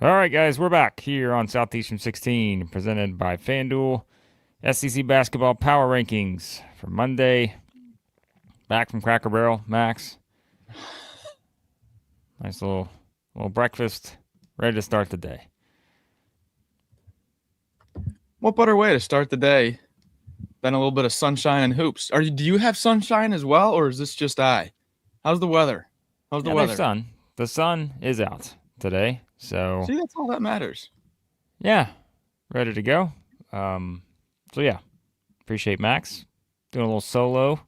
All right, guys, we're back here on Southeastern 16, presented by FanDuel. SEC basketball power rankings for Monday. Back from Cracker Barrel, Max. Nice little breakfast, ready to start the day. What better way to start the day than a little bit of sunshine and hoops? Do you have sunshine as well, or is this just I? How's the weather? How's the Yeah, there's weather? sun. The sun is out today, so See, that's all that matters. yeah, ready to go. So yeah, appreciate Max doing a little solo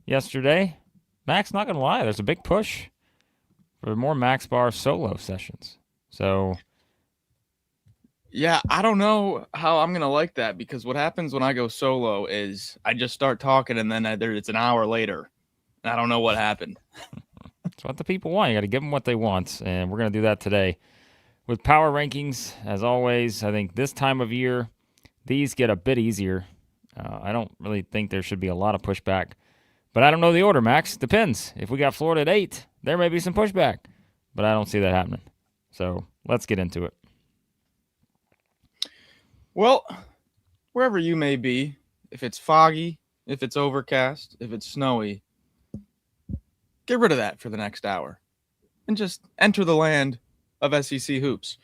yesterday. Max, not gonna lie, there's a big push for more Max Barr solo sessions. So Yeah, I don't know how I'm gonna like that because what happens when I go solo is I just start talking and then it's an hour later, and I don't know what happened. it's what the people want. You got to give them what they want, and we're gonna do that today with power rankings. As always, I think this time of year these get a bit easier. I don't really think there should be a lot of pushback, but I don't know the order, Max. Depends. If we got Florida at 8, there may be some pushback, but I don't see that happening. So let's get into it. Well, wherever you may be, if it's foggy, if it's overcast, if it's snowy, get rid of that for the next hour and just enter the land of SEC hoops.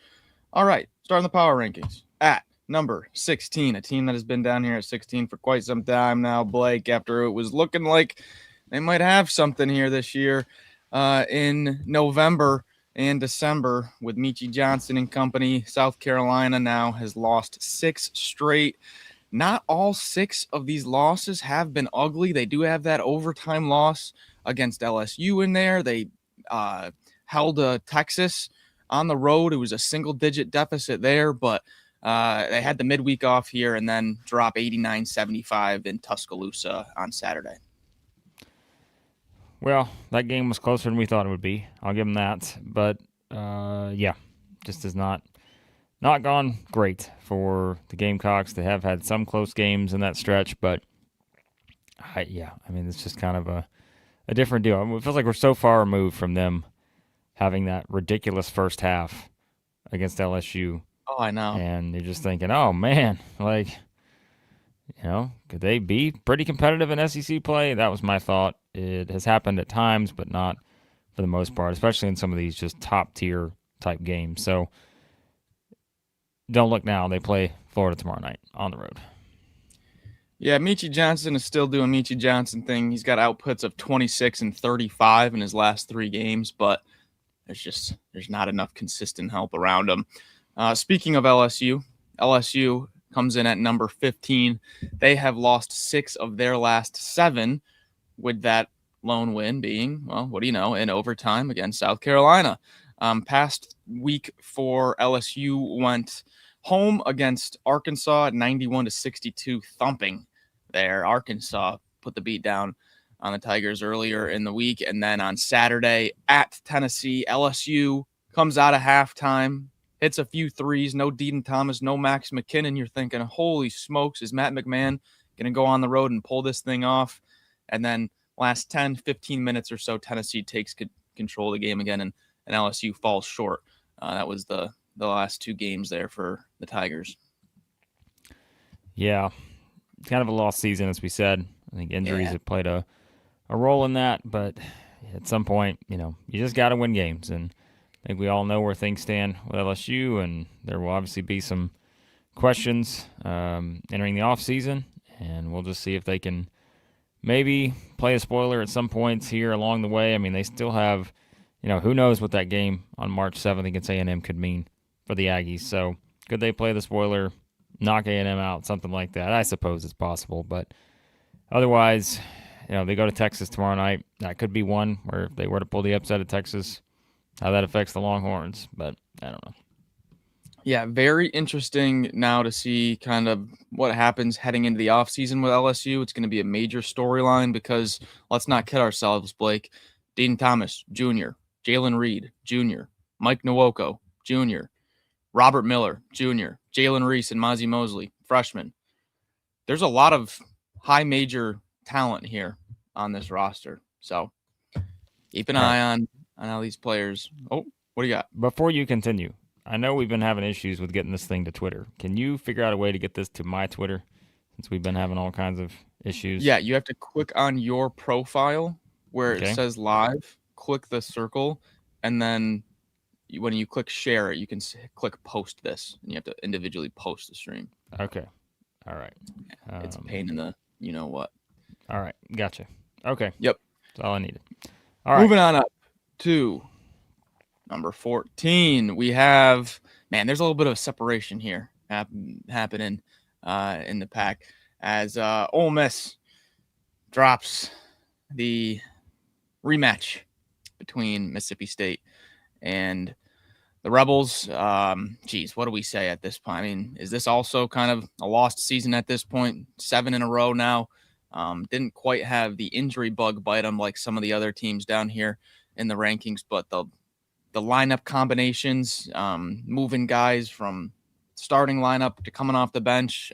All right, starting the power rankings at number 16, a team that has been down here at 16 for quite some time now, Blake, after it was looking like they might have something here this year in November and December with Michi Johnson and company. South Carolina now has lost 6 straight. Not all 6 of these losses have been ugly. They do have that overtime loss against LSU in there. They held Texas on the road. It was a single-digit deficit there, but they had the midweek off here and then drop 89-75 in Tuscaloosa on Saturday. Well, that game was closer than we thought it would be. I'll give them that. But, yeah, just has not gone great for the Gamecocks. They have had some close games in that stretch, but, I mean, it's just kind of a different deal. I mean, it feels like we're so far removed from them having that ridiculous first half against LSU. Oh, I know. And you're just thinking, oh, man, like, could they be pretty competitive in SEC play? That was my thought. It has happened at times, but not for the most part, especially in some of these just top-tier type games. So don't look now. They play Florida tomorrow night on the road. Yeah, Michi Johnson is still doing Michi Johnson thing. He's got outputs of 26 and 35 in his last 3 games, but there's not enough consistent help around him. Speaking of LSU comes in at number 15. They have lost 6 of their last 7, with that lone win being, well, what do you know, in overtime against South Carolina. Past week for LSU went home against Arkansas at 91-62, thumping there. Arkansas put the beat down on the Tigers earlier in the week. And then on Saturday at Tennessee, LSU comes out of halftime, hits a few threes, no Deaton Thomas, no Max McKinnon. You're thinking, holy smokes, is Matt McMahon going to go on the road and pull this thing off? And then last 10, 15 minutes or so, Tennessee takes control of the game again, and LSU falls short. That was the last 2 games there for the Tigers. Yeah, it's kind of a lost season, as we said. I think injuries have played a role in that, but at some point, you just got to win games. And I think we all know where things stand with LSU, and there will obviously be some questions entering the offseason, and we'll just see if they can maybe play a spoiler at some points here along the way. I mean, they still have, who knows what that game on March 7th against A&M could mean for the Aggies. So could they play the spoiler, knock A&M out, something like that? I suppose it's possible. But otherwise, they go to Texas tomorrow night. That could be one where if they were to pull the upset of Texas, how that affects the Longhorns. But I don't know. Yeah, very interesting now to see kind of what happens heading into the offseason with LSU. It's going to be a major storyline because let's not kid ourselves, Blake. Dean Thomas, Jr., Jalen Reed, Jr., Mike Nwoko, Jr., Robert Miller, Jr., Jalen Reese, and Mozzie Mosley, freshman. There's a lot of high major talent here on this roster. So keep an eye on how these players. Oh, what do you got? Before you continue, I know we've been having issues with getting this thing to Twitter. Can you figure out a way to get this to my Twitter since we've been having all kinds of issues? Yeah, you have to click on your profile where it says live, click the circle, and then when you click share it, you can click post this, and you have to individually post the stream. Okay. All right. It's a pain in the you-know-what. All right. Gotcha. Okay. Yep. That's all I needed. All right. Moving on up to number 14. We have, there's a little bit of separation here happening in the pack as Ole Miss drops the rematch between Mississippi State and the Rebels. What do we say at this point? I mean, is this also kind of a lost season at this point? 7 in a row now. Didn't quite have the injury bug bite them like some of the other teams down here in the rankings, but the lineup combinations, moving guys from starting lineup to coming off the bench,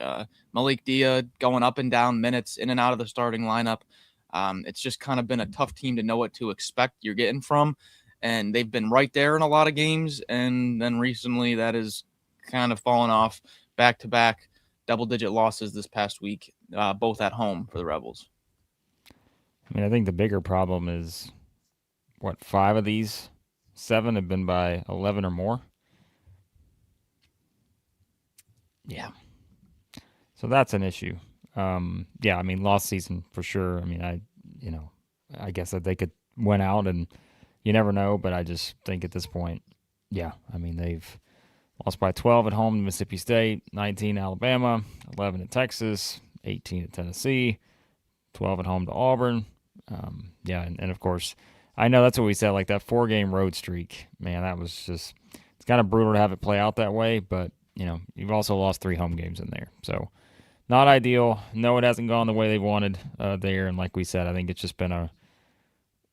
Malik Dia going up and down minutes in and out of the starting lineup. It's just kind of been a tough team to know what to expect you're getting from, and they've been right there in a lot of games, and then recently that is kind of fallen off. Back-to-back double-digit losses this past week, both at home for the Rebels. I mean, I think the bigger problem is, 5 of these 7 have been by 11 or more? Yeah. So that's an issue. Yeah, I mean, lost season for sure. I mean, I guess that they could win out, and you never know, but I just think at this point, yeah, I mean, they've lost by 12 at home to Mississippi State, 19 Alabama, 11 at Texas, 18 at Tennessee, 12 at home to Auburn. Yeah, and of course, I know that's what we said, like that 4-game road streak. Man, that was just, it's kind of brutal to have it play out that way, but, you've also lost 3 home games in there. So not ideal. No, it hasn't gone the way they wanted there. And like we said, I think it's just been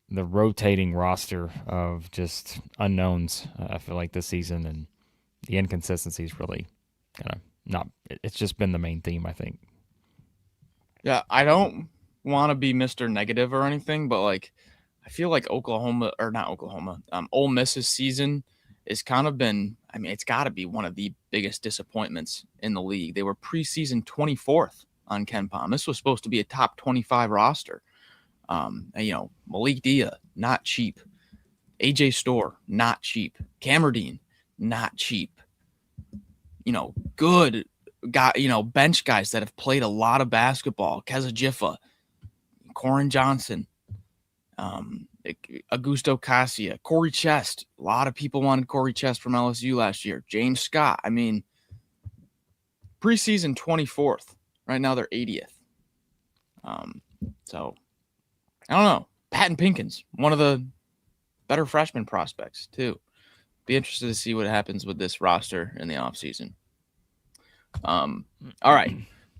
the rotating roster of just unknowns, I feel like, this season, and the inconsistencies really kind of not, it's just been the main theme, I think. Yeah, I don't want to be Mr. Negative or anything, but I feel like Ole Miss's season has kind of been, it's got to be one of the biggest disappointments in the league. They were preseason 24th on KenPom. This was supposed to be a top 25 roster. Malik Dia, not cheap. AJ Storr, not cheap. Camerdine, not cheap. Good guy, bench guys that have played a lot of basketball. Keza Jiffa, Corin Johnson, Augusto Cassia, Corey Chest. A lot of people wanted Corey Chest from LSU last year. James Scott. I mean, preseason 24th. Right now they're 80th. So I don't know. Patton Pinkins, one of the better freshman prospects too. Be interested to see what happens with this roster in the offseason. All right.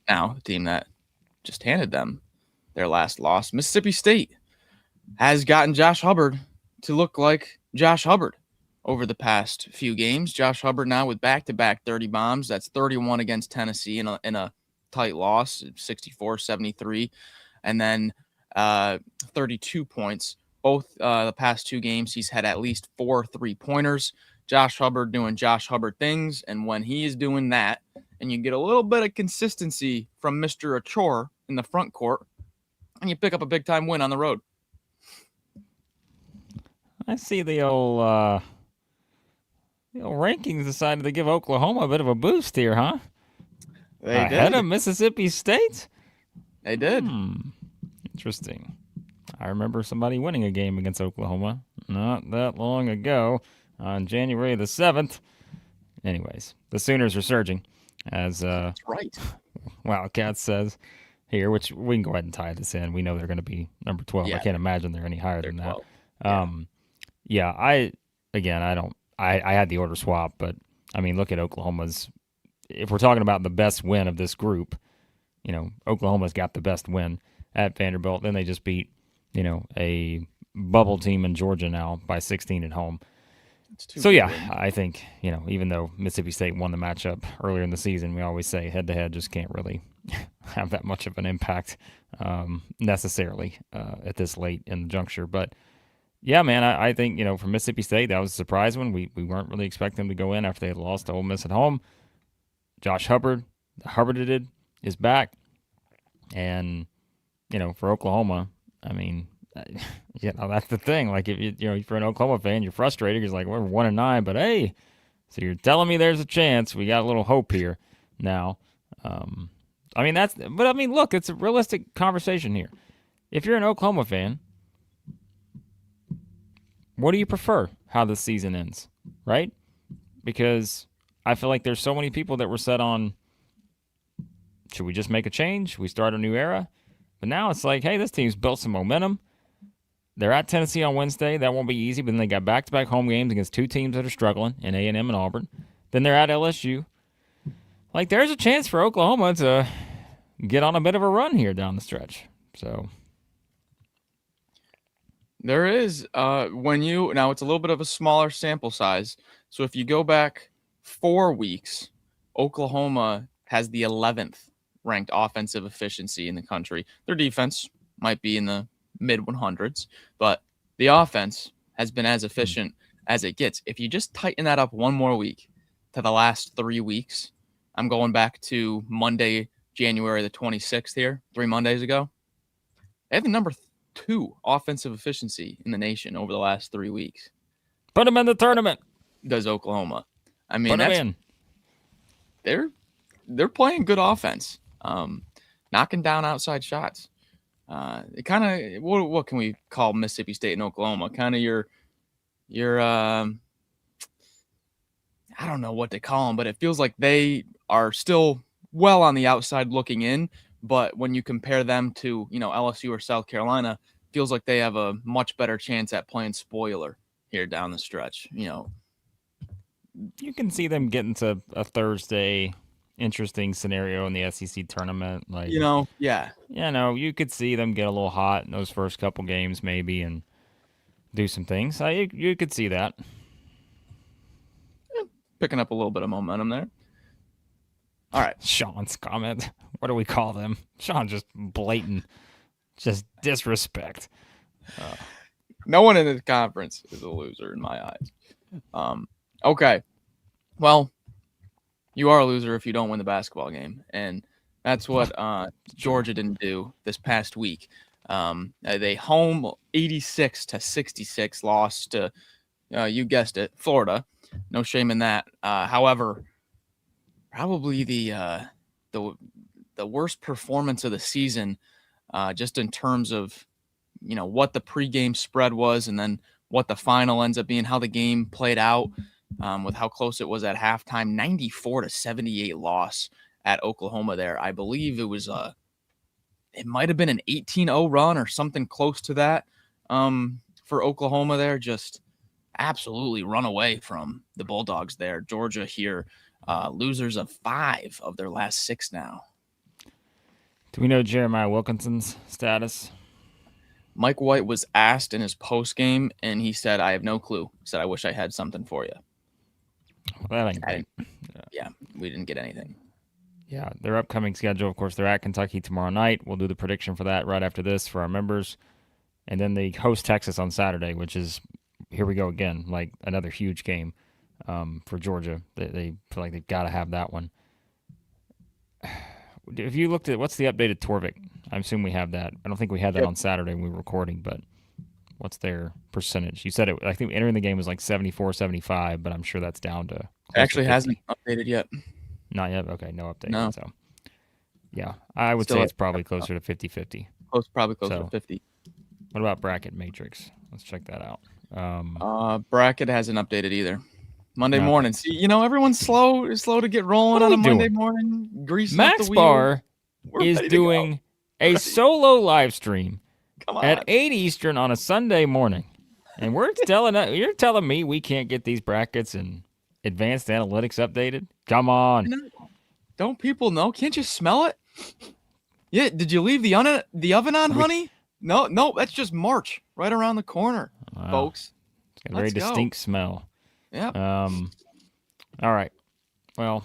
Now, the team that just handed them their last loss, Mississippi State, has gotten Josh Hubbard to look like Josh Hubbard over the past few games. Josh Hubbard now with back-to-back 30 bombs. That's 31 against Tennessee in a tight loss, 64-73, and then 32 points. Both the past 2 games, he's had at least 4 3-pointers. Josh Hubbard doing Josh Hubbard things, and when he is doing that, and you get a little bit of consistency from Mr. Achor in the front court, and you pick up a big-time win on the road. I see the old rankings decided to give Oklahoma a bit of a boost here, huh? They Ahead did. of Mississippi State? They did. Interesting. I remember somebody winning a game against Oklahoma not that long ago on January the 7th. Anyways, the Sooners are surging, as That's right. Wildcats says here, which we can go ahead and tie this in. We know they're going to be number 12. Yeah, I can't imagine they're any higher than that. 12. Yeah, I had the order swap, but I mean, look at Oklahoma's. If we're talking about the best win of this group, Oklahoma's got the best win at Vanderbilt. Then they just beat, a bubble team in Georgia now by 16 at home. So yeah, I think, even though Mississippi State won the matchup earlier in the season, we always say head-to-head just can't really have that much of an impact necessarily at this late in the juncture. But Yeah, man, I think, for Mississippi State, that was a surprise one. We weren't really expecting them to go in after they had lost to Ole Miss at home. Josh Hubbarded is back. And, for Oklahoma, I mean, that's the thing. Like, if you're an Oklahoma fan, you're frustrated. You're like, we're 1-9, but hey, so you're telling me there's a chance. We got a little hope here now. Look, it's a realistic conversation here. If you're an Oklahoma fan, what do you prefer how the season ends, right? Because I feel like there's so many people that were set on, should we just make a change? Should we start a new era? But now it's like, hey, this team's built some momentum. They're at Tennessee on Wednesday. That won't be easy, but then they got back-to-back home games against two teams that are struggling, in A&M and Auburn. Then they're at LSU. Like, there's a chance for Oklahoma to get on a bit of a run here down the stretch. So there is now it's a little bit of a smaller sample size. So if you go back 4 weeks, Oklahoma has the 11th ranked offensive efficiency in the country. Their defense might be in the mid 100s, but the offense has been as efficient as it gets. If you just tighten that up one more week to the last 3 weeks, I'm going back to Monday, January the 26th here, 3 Mondays ago. They have the number 2 offensive efficiency in the nation over the last 3 weeks. Put them in the tournament. Does Oklahoma? I mean, put them in. They're playing good offense, knocking down outside shots. It kind of what can we call Mississippi State and Oklahoma? Kind of your I don't know what to call them, but it feels like they are still well on the outside looking in. But when you compare them to, LSU or South Carolina, feels like they have a much better chance at playing spoiler here down the stretch. You can see them getting to a Thursday interesting scenario in the SEC tournament. Like, yeah. You could see them get a little hot in those first couple games maybe and do some things. You could see that. Picking up a little bit of momentum there. All right. Sean's comment. What do we call them? Sean, just blatant, just disrespect. No one in this conference is a loser in my eyes. Okay. Well, you are a loser if you don't win the basketball game. And that's what Georgia didn't do this past week. They home 86-66 lost to, you guessed it, Florida. No shame in that. However, probably the worst performance of the season, just in terms of, what the pregame spread was and then what the final ends up being, how the game played out, with how close it was at halftime. 94-78 loss at Oklahoma there. I believe it was it might have been an 18-0 run or something close to that for Oklahoma there. Just absolutely run away from the Bulldogs there. Georgia here, losers of 5 of their last 6 now. Do we know Jeremiah Wilkinson's status? Mike White was asked in his post game, and he said, "I have no clue." He said, "I wish I had something for you." Well, that ain't great. Yeah, we didn't get anything. Yeah, their upcoming schedule, of course, they're at Kentucky tomorrow night. We'll do the prediction for that right after this for our members. And then they host Texas on Saturday, which is, here we go again, like another huge game for Georgia. They feel like they've got to have that one. If you looked at, what's the updated Torvik? I assume we have that. I don't think we had that on Saturday when we were recording, but what's their percentage? You said it, I think entering the game was like 74, 75, but I'm sure that's down to. It actually hasn't updated yet. Not yet? Okay, no update. No. So, yeah, I would say it's probably closer to 50-50. Probably closer to 50. What about Bracket Matrix? Let's check that out. Bracket hasn't updated either. Monday morning. See, everyone's slow to get rolling on a Monday morning. Greasing up the wheel. Max Barr is doing a solo live stream at 8 Eastern on a Sunday morning. And you're telling me we can't get these brackets and advanced analytics updated? Come on. Don't people know? Can't you smell it? Yeah, did you leave the oven on, honey? No, that's just March right around the corner, folks. It's got a very distinct smell. Yeah. All right. Well,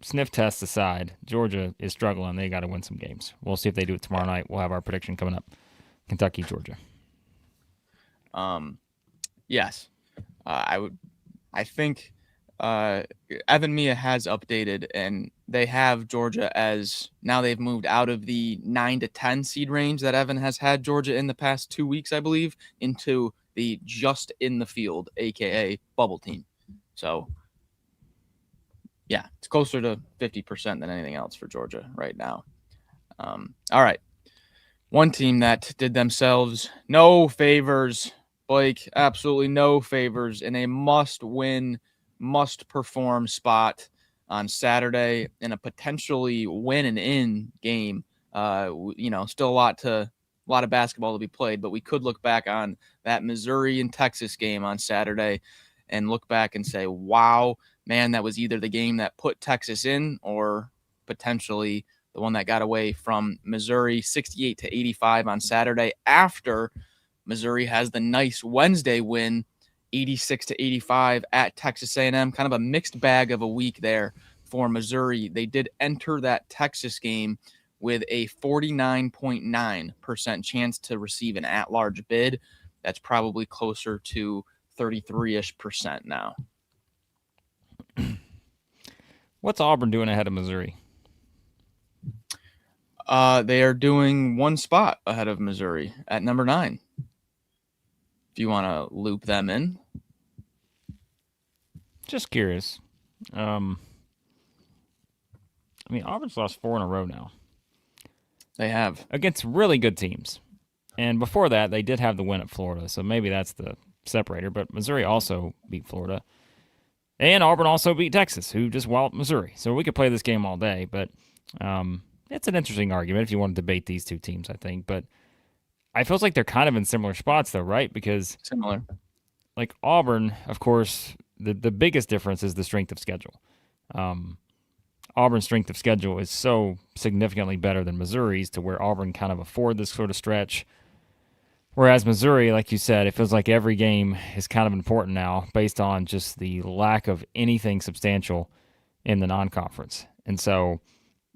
sniff test aside, Georgia is struggling. They got to win some games. We'll see if they do it tomorrow night. We'll have our prediction coming up. Kentucky, Georgia. Yes, I think Evan Mia has updated, and they have Georgia as now they've moved out of the 9 to 10 seed range that Evan has had Georgia in the past 2 weeks, I believe, into the just in the field, aka bubble team. So, yeah, it's closer to 50% than anything else for Georgia right now. All right. One team that did themselves no favors, Blake, absolutely no favors in a must-win, must-perform spot on Saturday in a potentially win and in game. Still a lot of basketball to be played, but we could look back on that Missouri and Texas game on Saturday and look back and say, wow, man, that was either the game that put Texas in or potentially the one that got away from Missouri 68 to 85 on Saturday after Missouri has the nice Wednesday win 86 to 85 at Texas A&M. Kind of a mixed bag of a week there for Missouri. They did enter that Texas game with a 49.9% chance to receive an at-large bid. That's probably closer to 33-ish% now. What's Auburn doing ahead of Missouri? They are doing one spot ahead of Missouri at number 9. If you want to loop them in. Just curious. Auburn's lost 4 in a row now. They have. Against really good teams. And before that, they did have the win at Florida, so maybe that's the separator. But Missouri also beat Florida. And Auburn also beat Texas, who just walloped Missouri. So we could play this game all day, but it's an interesting argument if you want to debate these two teams, I think. But I feel like they're kind of in similar spots, though, right? Because similar. Like Auburn, of course, the biggest difference is the strength of schedule. Auburn's strength of schedule is so significantly better than Missouri's to where Auburn kind of afford this sort of stretch. Whereas Missouri, like you said, it feels like every game is kind of important now based on just the lack of anything substantial in the non-conference. And so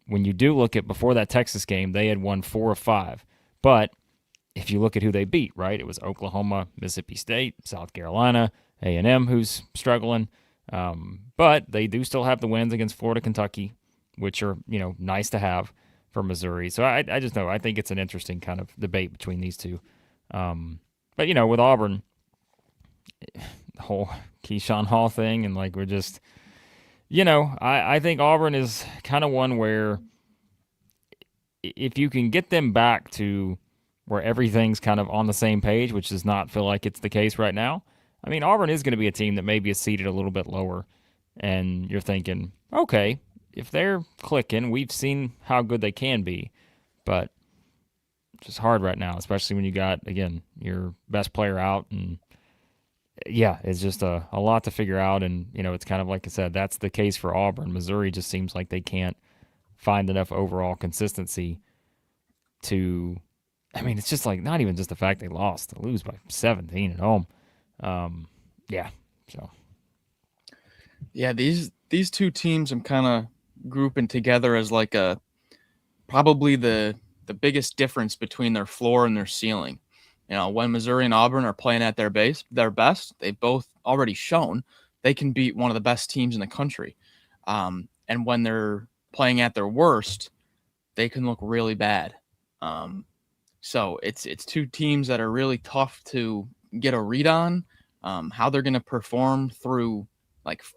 when you do look at before that Texas game, they had won 4 of 5. But if you look at who they beat, right, it was Oklahoma, Mississippi State, South Carolina, A&M, who's struggling. But they do still have the wins against Florida, Kentucky, which are, nice to have for Missouri. So I just know, I think it's an interesting kind of debate between these two. But, with Auburn, the whole Keyshawn Hall thing, and we're just, I think Auburn is kind of one where if you can get them back to where everything's kind of on the same page, which does not feel like it's the case right now, Auburn is going to be a team that maybe is seated a little bit lower, and you're thinking, okay, if they're clicking, we've seen how good they can be, but it's just hard right now, especially when you got, again, your best player out, and yeah, it's just a lot to figure out, and, it's kind of like I said, that's the case for Auburn. Missouri just seems like they can't find enough overall consistency to, it's just not even just the fact they lost, they lose by 17 at home. These two teams I'm kind of grouping together as probably the biggest difference between their floor and their ceiling. When Missouri and Auburn are playing at their best, they've both already shown they can beat one of the best teams in the country. And when they're playing at their worst, they can look really bad. So it's two teams that are really tough to get a read on. How they're going to perform through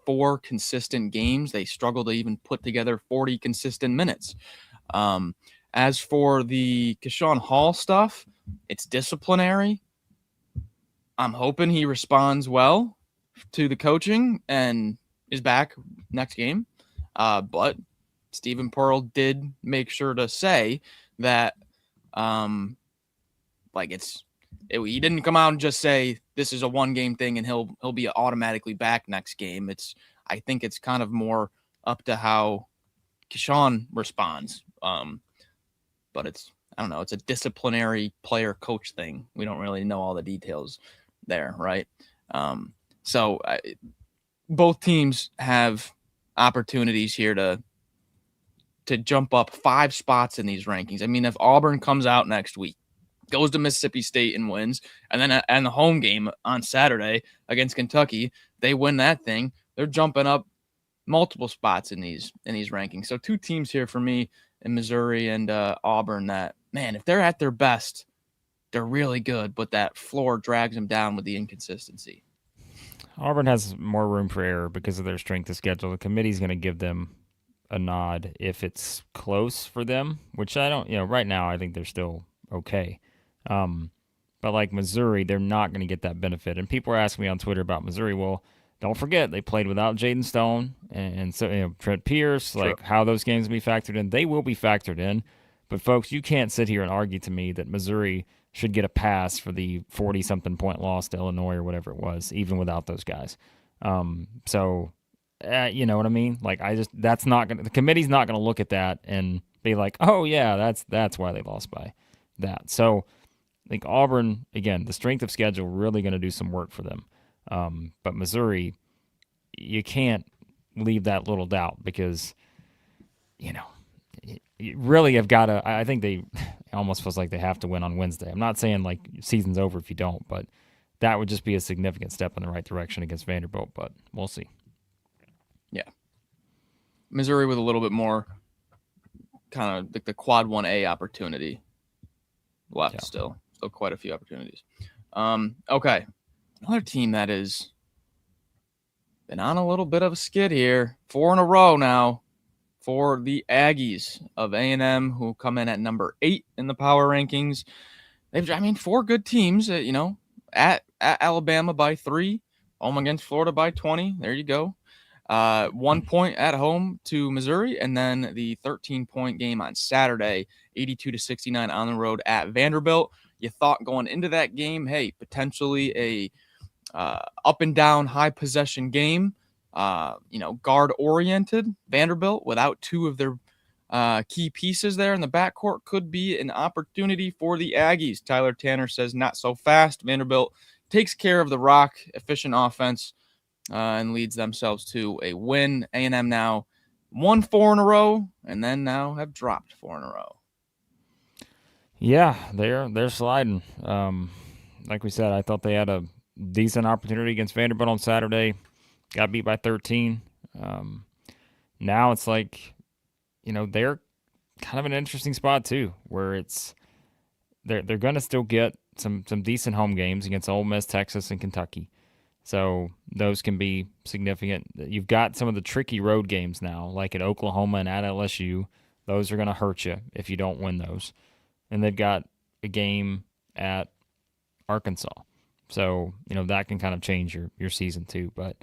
4 consistent games. They struggle to even put together 40 consistent minutes. As for the Keyshawn Hall stuff, it's disciplinary. I'm hoping he responds well to the coaching and is back next game. But Stephen Pearl did make sure to say that he didn't come out and just say this is a 1-game thing and he'll be automatically back next game. I think it's kind of more up to how Keyshawn responds. But it's a disciplinary player coach thing. We don't really know all the details there, right? So both teams have opportunities here to jump up 5 spots in these rankings. If Auburn comes out next week goes to Mississippi State and wins, and then and the home game on Saturday against Kentucky, they win that thing. They're jumping up multiple spots in these rankings. So 2 teams here for me in Missouri and Auburn that, man, if they're at their best, they're really good, but that floor drags them down with the inconsistency. Auburn has more room for error because of their strength of schedule. The committee's going to give them a nod if it's close for them, which I don't, right now I think they're still okay. But like Missouri, they're not going to get that benefit. And people are asking me on Twitter about Missouri. Well, don't forget they played without Jaden Stone and so Trent Pierce. Like how those games will be factored in, they will be factored in. But folks, you can't sit here and argue to me that Missouri should get a pass for the 40-something point loss to Illinois or whatever it was, even without those guys. So you know what I mean? Like that's not gonna. The committee's not gonna look at that and be like, oh yeah, that's why they lost by that. So I think Auburn, again, the strength of schedule really going to do some work for them. But Missouri, you can't leave that little doubt because, you really have got to. I think it almost feels like they have to win on Wednesday. I'm not saying like season's over if you don't, but that would just be a significant step in the right direction against Vanderbilt. But we'll see. Yeah, Missouri with a little bit more kind of like the quad 1A opportunity left. Yeah. Still quite a few opportunities. Okay. Another team that has been on a little bit of a skid here. 4 in a row now for the Aggies of A&M, who come in at number 8 in the power rankings. 4 good teams, at Alabama by 3, home against Florida by 20. There you go. 1 point at home to Missouri, and then the 13-point game on Saturday, 82-69 on the road at Vanderbilt. You thought going into that game, hey, potentially a up and down high possession game, guard oriented. Vanderbilt without 2 of their key pieces there in the backcourt could be an opportunity for the Aggies. Tyler Tanner says not so fast. Vanderbilt takes care of the rock, efficient offense, and leads themselves to a win. A&M now won 4 in a row, and then now have dropped 4 in a row. Yeah, they're sliding. Like we said, I thought they had a decent opportunity against Vanderbilt on Saturday. Got beat by 13. Now it's like, they're kind of an interesting spot too, where they're going to still get some decent home games against Ole Miss, Texas, and Kentucky. So those can be significant. You've got some of the tricky road games now, like at Oklahoma and at LSU. Those are going to hurt you if you don't win those. And they've got a game at Arkansas. So, that can kind of change your season too. But,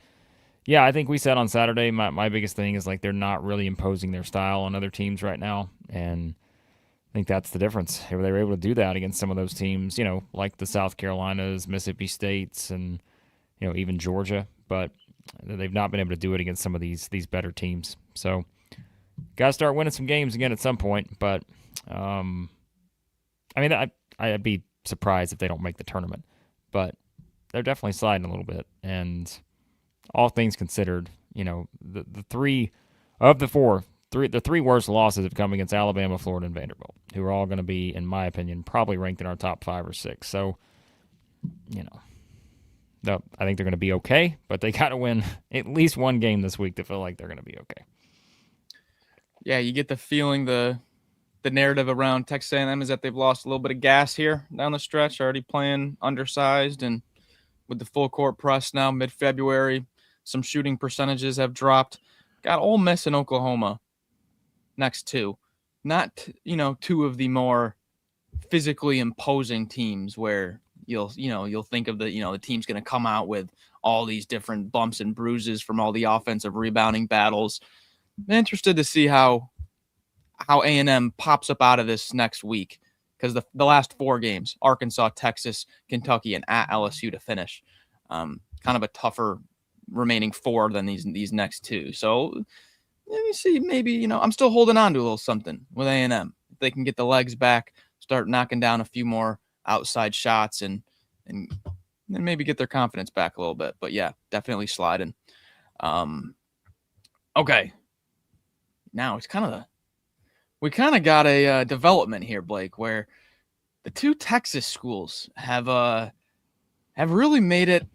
yeah, I think we said on Saturday, my biggest thing is like they're not really imposing their style on other teams right now. And I think that's the difference. They were able to do that against some of those teams, like the South Carolinas, Mississippi States, and, even Georgia. But they've not been able to do it against some of these better teams. So, got to start winning some games again at some point. But, I'd be surprised if they don't make the tournament, but they're definitely sliding a little bit. And all things considered, the 3 of the 4, the 3 worst losses have come against Alabama, Florida, and Vanderbilt, who are all going to be, in my opinion, probably ranked in our top 5 or 6. So, no, I think they're going to be okay, but they got to win at least one game this week to feel like they're going to be okay. Yeah, you get the feeling the narrative around Texas A&M is that they've lost a little bit of gas here down the stretch, already playing undersized, and with the full court press now mid-February, some shooting percentages have dropped. Got Ole Miss and Oklahoma next 2. Not, 2 of the more physically imposing teams where you'll think of the team's going to come out with all these different bumps and bruises from all the offensive rebounding battles. I'm interested to see how A&M pops up out of this next week, because the last 4 games, Arkansas, Texas, Kentucky, and at LSU to finish. Kind of a tougher remaining 4 than these next 2. So let me see, maybe, I'm still holding on to a little something with A&M. If they can get the legs back, start knocking down a few more outside shots, and then maybe get their confidence back a little bit. But yeah, definitely sliding. Okay. Now it's we kind of got a development here, Blake, where the two Texas schools have really made it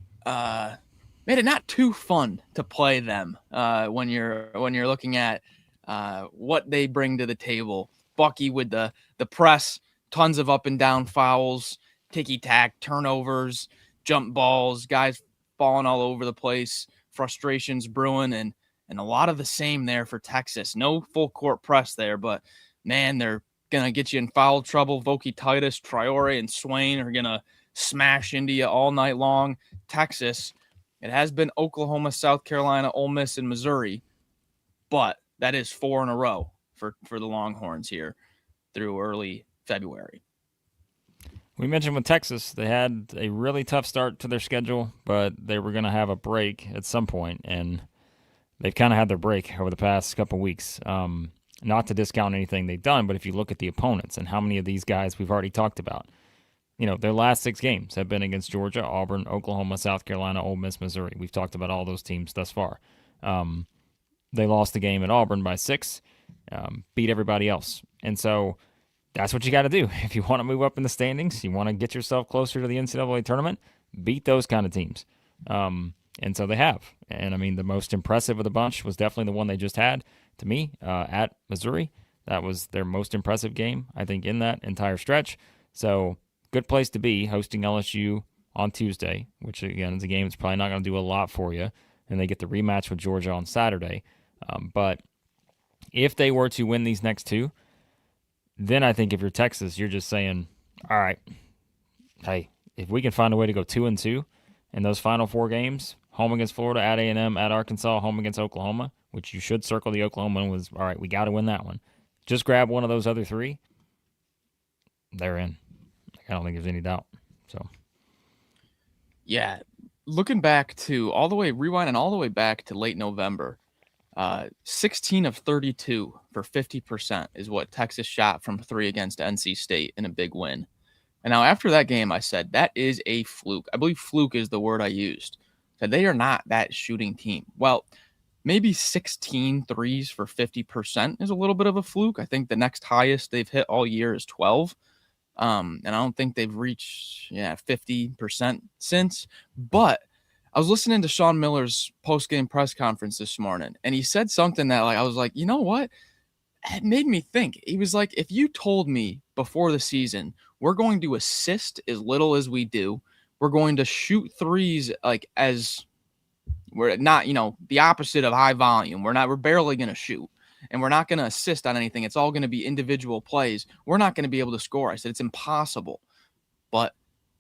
not too fun to play them when you're looking at what they bring to the table. Bucky with the press, tons of up and down fouls, ticky-tack, turnovers, jump balls, guys falling all over the place, frustrations brewing, and a lot of the same there for Texas. No full court press there, but man, they're going to get you in foul trouble. Voki Titus, Traore, and Swain are going to smash into you all night long. Texas, it has been Oklahoma, South Carolina, Ole Miss, and Missouri, but that is 4 in a row for the Longhorns here through early February. We mentioned with Texas, they had a really tough start to their schedule, but they were going to have a break at some point, and they've kind of had their break over the past couple weeks. Not to discount anything they've done, but if you look at the opponents and how many of these guys we've already talked about, their last 6 games have been against Georgia, Auburn, Oklahoma, South Carolina, Ole Miss, Missouri. We've talked about all those teams thus far. They lost the game at Auburn by 6, beat everybody else. And so that's what you got to do. If you want to move up in the standings, you want to get yourself closer to the NCAA tournament, beat those kind of teams. And so they have. And, the most impressive of the bunch was definitely the one they just had, to me, at Missouri. That was their most impressive game, I think, in that entire stretch. So good place to be, hosting LSU on Tuesday, which, again, is a game that's probably not going to do a lot for you. And they get the rematch with Georgia on Saturday. But if they were to win these next 2, then I think if you're Texas, you're just saying, all right, hey, if we can find a way to go 2-2 in those final 4 games, home against Florida, at A&M, at Arkansas, home against Oklahoma, which you should circle the Oklahoma one was, all right, we got to win that one. Just grab one of those other 3, they're in. I don't think there's any doubt. So, yeah, looking back to rewinding all the way back to late November, 16 of 32 for 50% is what Texas shot from 3 against NC State in a big win. And now after that game, I said, that is a fluke. I believe fluke is the word I used. Said they are not that shooting team. Well, maybe 16 threes for 50% is a little bit of a fluke. I think the next highest they've hit all year is 12. And I don't think they've reached 50% since. But I was listening to Sean Miller's post-game press conference this morning, and he said something that I was like, you know what? It made me think. He was like, if you told me before the season, we're going to assist as little as we do, we're going to shoot threes as we're not, the opposite of high volume. We're barely going to shoot, and we're not going to assist on anything. It's all going to be individual plays. We're not going to be able to score. I said, it's impossible. But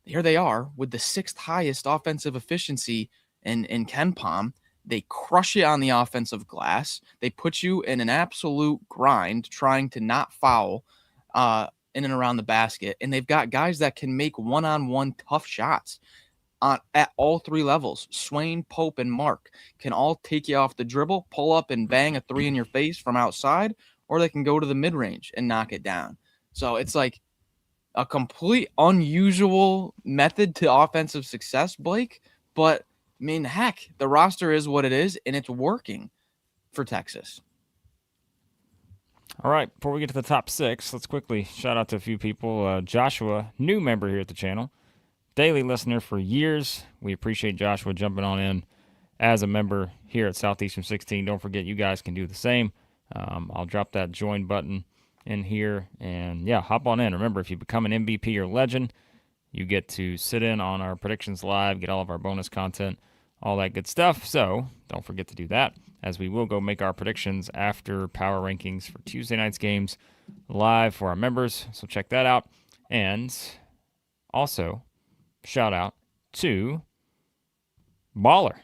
here they are with the 6th highest offensive efficiency in KenPom. They crush you on the offensive glass. They put you in an absolute grind trying to not foul in and around the basket. And they've got guys that can make one-on-one tough shots at all 3 levels. Swain, Pope, and Mark can all take you off the dribble, pull up and bang a 3 in your face from outside, or they can go to the mid-range and knock it down. So it's like a complete unusual method to offensive success, Blake. But, heck, the roster is what it is, and it's working for Texas. All right, before we get to the top 6, let's quickly shout out to a few people. Joshua, new member here at the channel, daily listener for years. We appreciate Joshua jumping on in as a member here at Southeastern 16. Don't forget, you guys can do the same. I'll drop that join button in here, and hop on in. Remember, if you become an MVP or legend, you get to sit in on our predictions live, get all of our bonus content, all that good stuff. So don't forget to do that, as we will go make our predictions after power rankings for Tuesday night's games live for our members. So check that out. And also, shout out to Baller.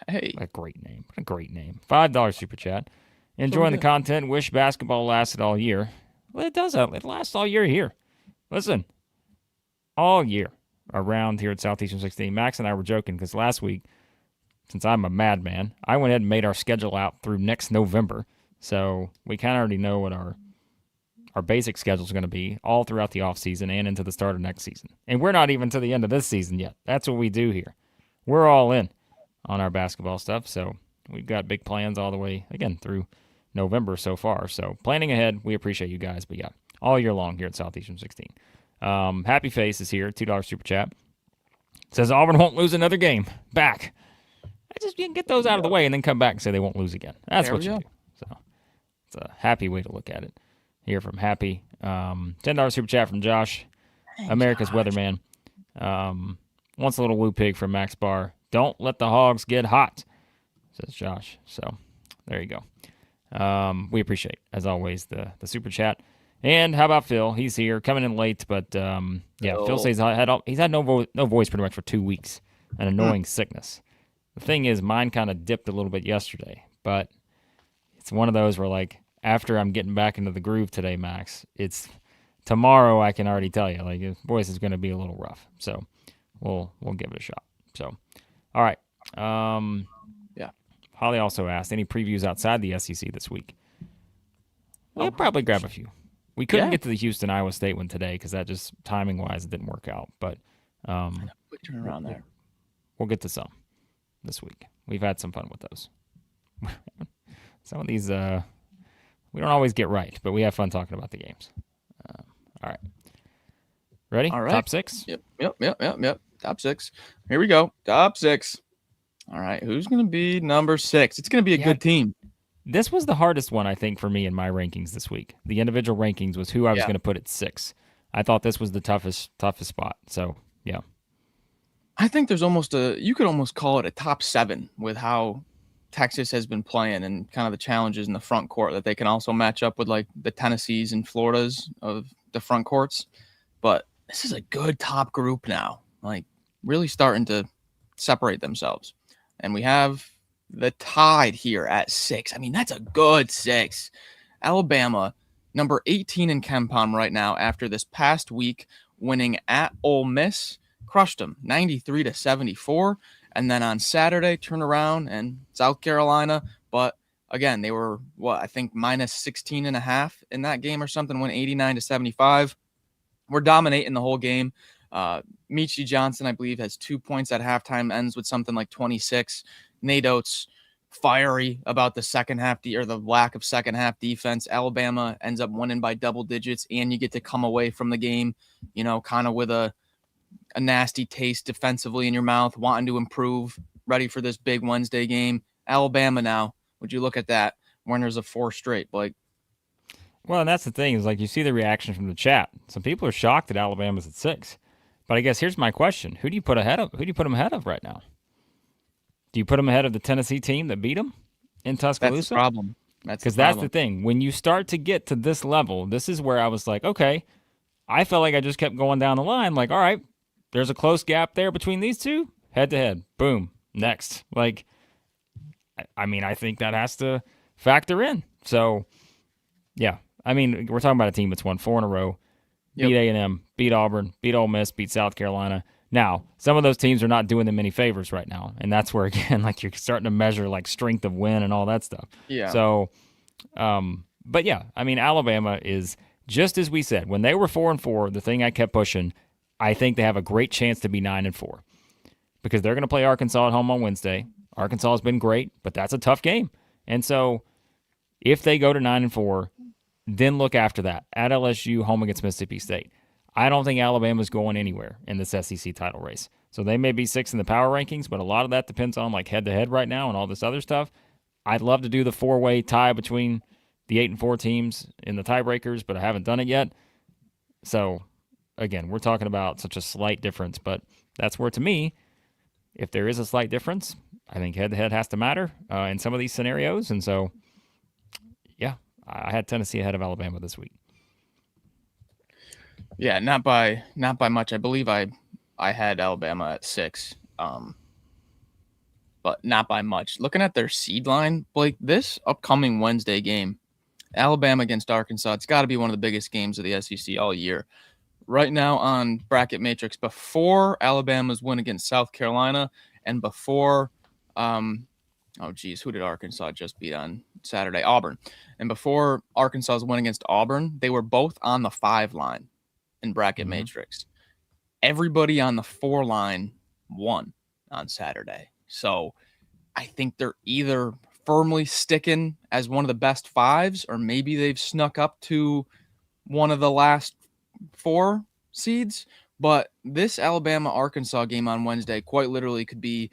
Hey. What a great name. What a great name. $5 super chat. Enjoying the content. Wish basketball lasted all year. Well, it does. It lasts all year here. Listen, all year around here at Southeastern 16. Max and I were joking because last week, since I'm a madman, I went ahead and made our schedule out through next November. So we kind of already know what our basic schedule is going to be all throughout the offseason and into the start of next season. And we're not even to the end of this season yet. That's what we do here. We're all in on our basketball stuff. So we've got big plans all the way, again, through November so far. So planning ahead, we appreciate you guys. But all year long here at Southeastern 16. Happy Face is here, $2 super chat. Says Auburn won't lose another game. Back. I just get those out of the way and then come back and say they won't lose again. That's what you do. So it's a happy way to look at it. Here from Happy. $10 super chat from Josh, America's Weatherman. Wants a little woo pig from Max Barr. Don't let the hogs get hot, says Josh. So there you go. We appreciate, as always, the super chat. And how about Phil? He's here, coming in late, but Phil says he's had no voice pretty much for 2 weeks. An annoying sickness. The thing is, mine kind of dipped a little bit yesterday, but it's one of those where, like, after I'm getting back into the groove today, Max, it's tomorrow. I can already tell you, like, his voice is going to be a little rough. So we'll give it a shot. So, all right. Holly also asked, any previews outside the SEC this week? We'll probably grab a few. We couldn't get to the Houston Iowa State one today because that just timing wise it didn't work out. But quick turn around there. We'll get to some this week. We've had some fun with those. Some of these we don't always get right, but we have fun talking about the games. All right. Ready? All right. Top 6? Yep. Top 6. Here we go. Top 6. All right. Who's going to be number 6? It's going to be a good team. This was the hardest one, I think, for me in my rankings this week. The individual rankings was who I was going to put at 6. I thought this was the toughest spot. So, yeah. I think there's you could almost call it a top 7 with how Texas has been playing and kind of the challenges in the front court that they can also match up with, like the Tennessees and Floridas of the front courts. But this is a good top group now, like really starting to separate themselves. And we have the Tide here at 6. I mean, that's a good 6. Alabama, number 18 in KenPom right now after this past week, winning at Ole Miss, crushed them 93-74. And then on Saturday, turn around and South Carolina. But again, they were, I think minus 16.5 in that game or something, went 89-75. We're dominating the whole game. Michi Johnson, I believe, has 2 points at halftime, ends with something like 26. Nate Oates, fiery about the second half or the lack of second half defense. Alabama ends up winning by double digits, and you get to come away from the game, kind of with a nasty taste defensively in your mouth, wanting to improve, ready for this big Wednesday game. Alabama now, would you look at that? Winners of 4 straight, Blake. Well, and that's the thing is, like, you see the reaction from the chat. Some people are shocked that Alabama's at 6. But I guess here's my question: who do you put them ahead of right now? Do you put them ahead of the Tennessee team that beat them in Tuscaloosa? That's the problem. Because that's the thing. When you start to get to this level, this is where I was like, okay, I felt like I just kept going down the line. Like, all right, there's a close gap there between these two. Head to head. Boom. Next. Like, I mean, I think that has to factor in. So, yeah. I mean, we're talking about a team that's won 4 in a row. Beat A&M, beat Auburn, beat Ole Miss, beat South Carolina. Now, some of those teams are not doing them any favors right now. And that's where, again, like, you're starting to measure, like, strength of win and all that stuff. Yeah. So, but, yeah, I mean, Alabama is, just as we said, when they were 4-4, the thing I kept pushing, I think they have a great chance to be 9-4 because they're going to play Arkansas at home on Wednesday. Arkansas has been great, but that's a tough game. And so if they go to 9-4, then look after that at LSU, home against Mississippi State. I don't think Alabama's going anywhere in this SEC title race. So they may be 6 in the power rankings, but a lot of that depends on like head-to-head right now and all this other stuff. I'd love to do the 4-way tie between the 8-4 teams in the tiebreakers, but I haven't done it yet. So, again, we're talking about such a slight difference, but that's where, to me, if there is a slight difference, I think head-to-head has to matter in some of these scenarios. And so, yeah, I had Tennessee ahead of Alabama this week. Yeah, not by much. I believe I had Alabama at 6, but not by much. Looking at their seed line, Blake, this upcoming Wednesday game, Alabama against Arkansas, it's got to be one of the biggest games of the SEC all year. Right now on Bracket Matrix, before Alabama's win against South Carolina and before, who did Arkansas just beat on Saturday? Auburn. And before Arkansas's win against Auburn, they were both on the 5 line in Bracket Matrix. Everybody on the 4 line won on Saturday. So I think they're either firmly sticking as one of the best 5s, or maybe they've snuck up to one of the last 4 seeds, but this Alabama-Arkansas game on Wednesday quite literally could be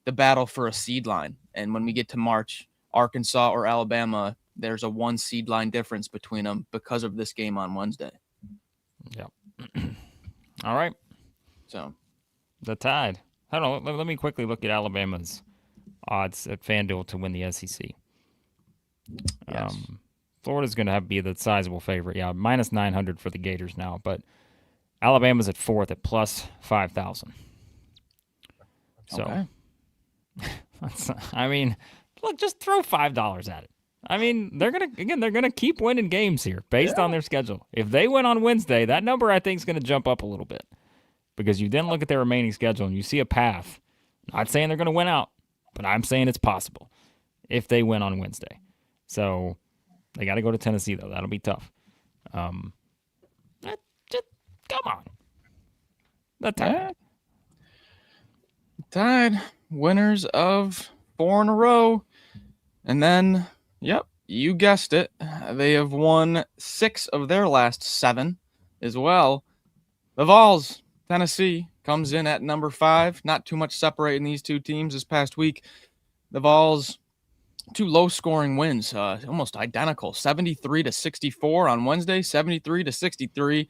the battle for a seed line. And when we get to March, Arkansas or Alabama, there's a 1 seed line difference between them because of this game on Wednesday. Yeah. All right. So the Tide. Hold on. Let me quickly look at Alabama's odds at FanDuel to win the SEC. Yes. Florida's going to be the sizable favorite. Yeah, minus 900 for the Gators now, but Alabama's at 4th at plus 5,000. So, okay. I mean, look, just throw $5 at it. I mean, they're gonna keep winning games here based on their schedule. If they win on Wednesday, that number I think is going to jump up a little bit because you then look at their remaining schedule and you see a path. Not saying they're going to win out, but I'm saying it's possible if they win on Wednesday. So they got to go to Tennessee though. That'll be tough. Just come on. The Tide. Tide winners of 4 in a row, and then. Yep, you guessed it. They have won 6 of their last 7 as well. The Vols, Tennessee, comes in at number 5. Not too much separating these two teams this past week. The Vols, 2 low-scoring wins, almost identical. 73-64 on Wednesday, 73-63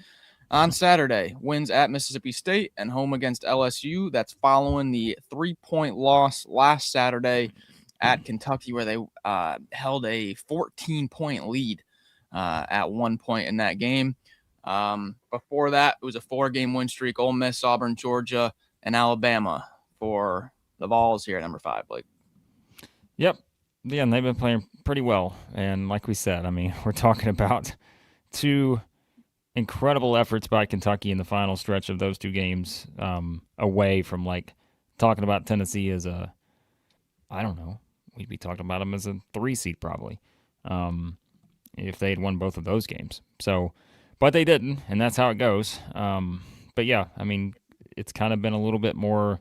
on Saturday. Wins at Mississippi State and home against LSU. That's following the 3-point loss last Saturday at Kentucky, where they held a 14-point lead at one point in that game. Before that, it was a 4-game win streak: Ole Miss, Auburn, Georgia, and Alabama for the Vols here at number 5. Blake. Yep. Yeah, and they've been playing pretty well. And like we said, I mean, we're talking about 2 incredible efforts by Kentucky in the final stretch of those 2 games, away from like talking about Tennessee as a, I don't know, we'd be talking about them as a 3 seed probably, if they had won both of those games. So, but they didn't, and that's how it goes. But yeah, I mean, it's kind of been a little bit more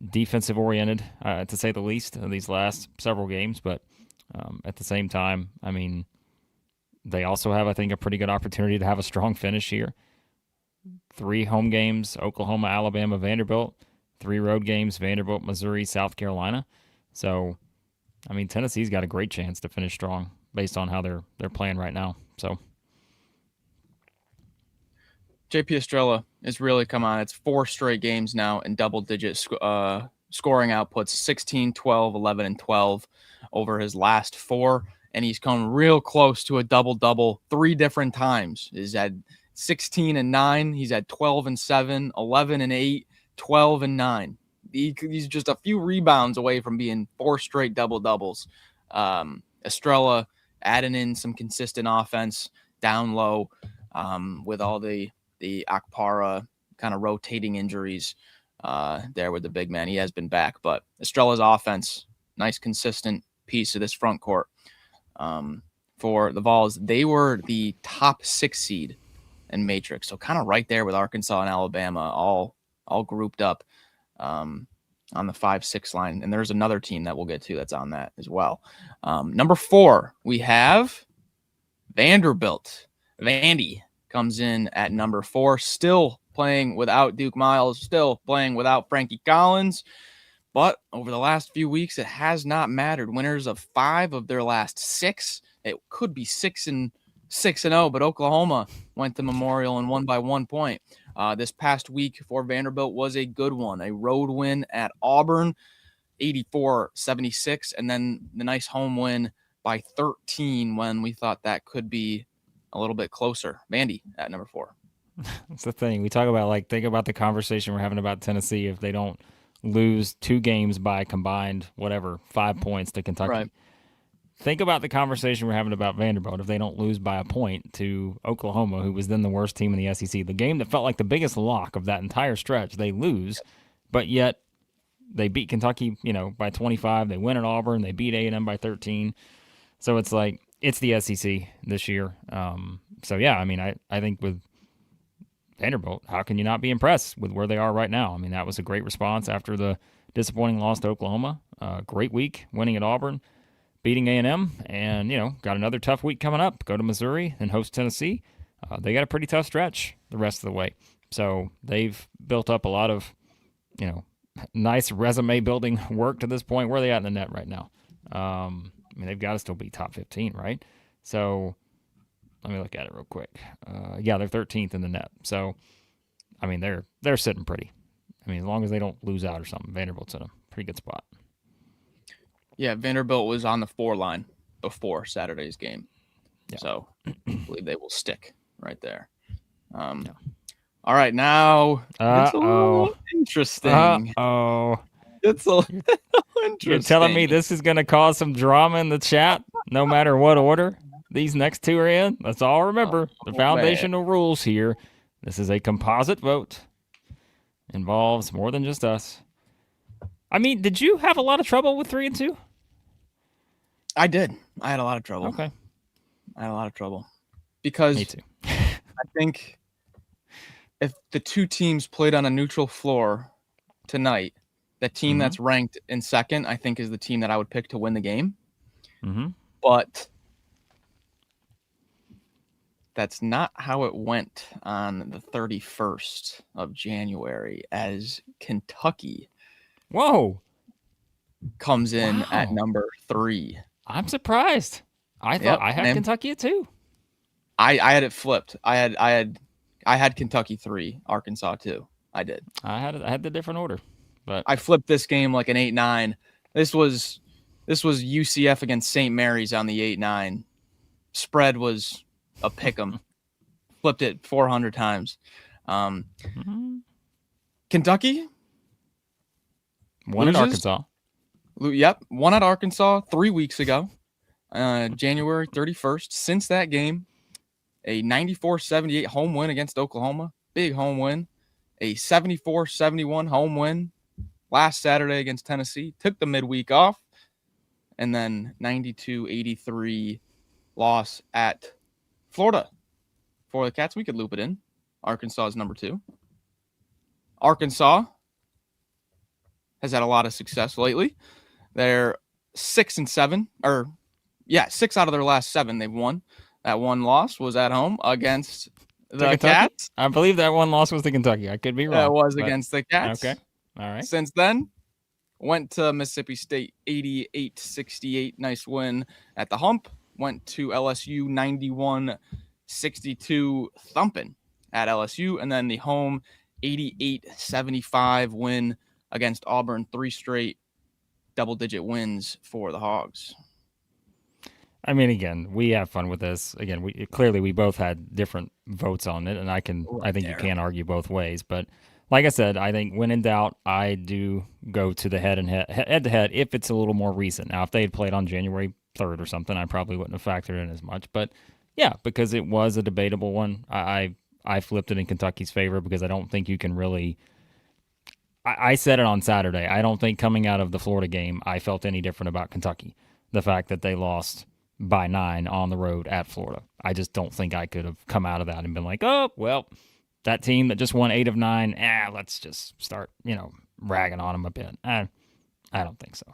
defensive oriented, to say the least, in these last several games. But at the same time, I mean, they also have, I think, a pretty good opportunity to have a strong finish here. 3 home games: Oklahoma, Alabama, Vanderbilt. 3 road games: Vanderbilt, Missouri, South Carolina. So, I mean, Tennessee's got a great chance to finish strong based on how they're playing right now. So, JP Estrella has really come on. It's 4 straight games now in double-digit scoring outputs: 16, 12, 11, and 12 over his last 4. And he's come real close to a double-double 3 different times. He's had 16 and 9. He's had 12 and 7, 11 and 8, 12 and 9. He's just a few rebounds away from being 4 straight double-doubles. Estrella adding in some consistent offense down low, with all the Akpara kind of rotating injuries there with the big man. He has been back, but Estrella's offense, nice consistent piece of this front court. For the Vols, they were the top 6 seed in Matrix, so kind of right there with Arkansas and Alabama, all grouped up on the 5-6 line. And there's another team that we'll get to that's on that as well. Number 4, we have Vanderbilt. Vandy comes in at number 4, still playing without Duke Miles, still playing without Frankie Collins. But over the last few weeks, it has not mattered. Winners of 5 of their last 6. It could be 6-0, but Oklahoma went to Memorial and won by 1 point. This past week for Vanderbilt was a good one. A road win at Auburn, 84-76, and then the nice home win by 13 when we thought that could be a little bit closer. Vandy at number 4. That's the thing. We talk about, think about the conversation we're having about Tennessee if they don't lose 2 games by combined, 5 points to Kentucky. Right. Think about the conversation we're having about Vanderbilt if they don't lose by a point to Oklahoma, who was then the worst team in the SEC. The game that felt like the biggest lock of that entire stretch, they lose, but yet they beat Kentucky, by 25. They win at Auburn. They beat A&M by 13. So it's like, it's the SEC this year. So, yeah, I mean, I think with Vanderbilt, how can you not be impressed with where they are right now? I mean, that was a great response after the disappointing loss to Oklahoma. Great week winning at Auburn, beating A&M, and, got another tough week coming up. Go to Missouri and host Tennessee. They got a pretty tough stretch the rest of the way. So they've built up a lot of, nice resume building work to this point. Where are they at in the net right now? I mean, they've got to still be top 15, right? So let me look at it real quick. Yeah, they're 13th in the net. So, I mean, they're sitting pretty. I mean, as long as they don't lose out or something, Vanderbilt's in a pretty good spot. Yeah, Vanderbilt was on the 4 line before Saturday's game. Yeah. So I believe they will stick right there. All right, now it's a little interesting. It's a little interesting. You're telling me this is going to cause some drama in the chat no matter what order these next two are in? Let's all remember the foundational rules here. This is a composite vote. Involves more than just us. I mean, did you have a lot of trouble with 3 and 2? I did. I had a lot of trouble. Okay. I had a lot of trouble. Because me too. I think if the two teams played on a neutral floor tonight, the team that's ranked in second, I think, is the team that I would pick to win the game. But that's not how it went on the 31st of January, as Kentucky comes in at number 3. I'm surprised. I thought I had Kentucky at 2. I had it flipped. I had Kentucky 3, Arkansas 2. I did. I had the different order, but I flipped this game like an 8-9. This was UCF against St. Mary's on the 8-9. Spread was a pick'em. Flipped it 400 times. Kentucky won at Arkansas. Yep, won at Arkansas 3 weeks ago, January 31st. Since that game, a 94-78 home win against Oklahoma. Big home win. A 74-71 home win last Saturday against Tennessee. Took the midweek off. And then 92-83 loss at Florida for the Cats. We could loop it in. Arkansas is number 2. Arkansas has had a lot of success lately. They're 6-7, 6 out of their last 7 they've won. That one loss was at home against the Cats. I believe that one loss was to Kentucky. I could be wrong. That was against the Cats. Okay. All right. Since then, went to Mississippi State 88-68. Nice win at the Hump. Went to LSU 91-62 thumping at LSU. And then the home 88-75 win against Auburn. 3 straight double-digit wins for the Hogs. I mean, again, we have fun with this. Again, we both had different votes on it, and I think you can argue both ways. But like I said, I think when in doubt, I do go to the head-to-head if it's a little more recent. Now, if they had played on January 3rd or something, I probably wouldn't have factored in as much. But yeah, because it was a debatable one, I flipped it in Kentucky's favor because I don't think you can really. I said it on Saturday. I don't think coming out of the Florida game, I felt any different about Kentucky. The fact that they lost by 9 on the road at Florida. I just don't think I could have come out of that and been like, oh, well, that team that just won 8 of 9, let's just start, ragging on them a bit. I don't think so.